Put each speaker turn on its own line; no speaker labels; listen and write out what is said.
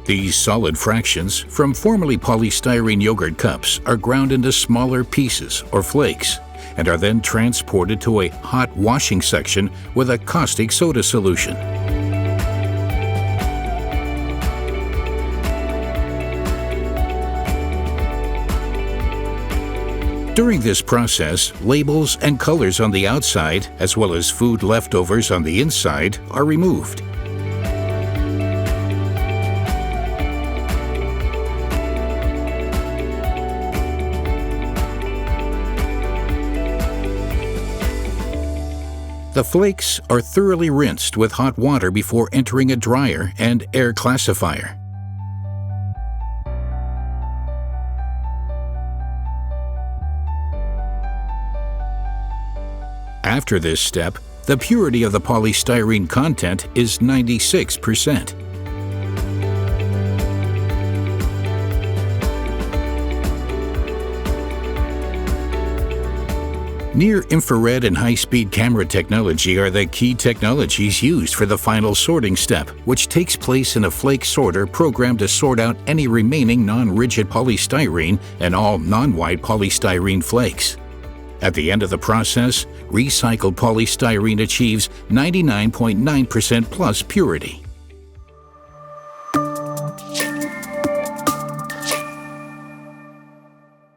These solid fractions from formerly polystyrene yogurt cups are ground into smaller pieces or flakes and are then transported to a hot washing section with a caustic soda solution. During this process, labels and colors on the outside, as well as food leftovers on the inside, are removed. The flakes are thoroughly rinsed with hot water before entering a dryer and air classifier. After this step, the purity of the polystyrene content is 96%. Near-infrared and high-speed camera technology are the key technologies used for the final sorting step, which takes place in a flake sorter programmed to sort out any remaining non-rigid polystyrene and all non-white polystyrene flakes. At the end of the process, recycled polystyrene achieves 99.9% plus purity.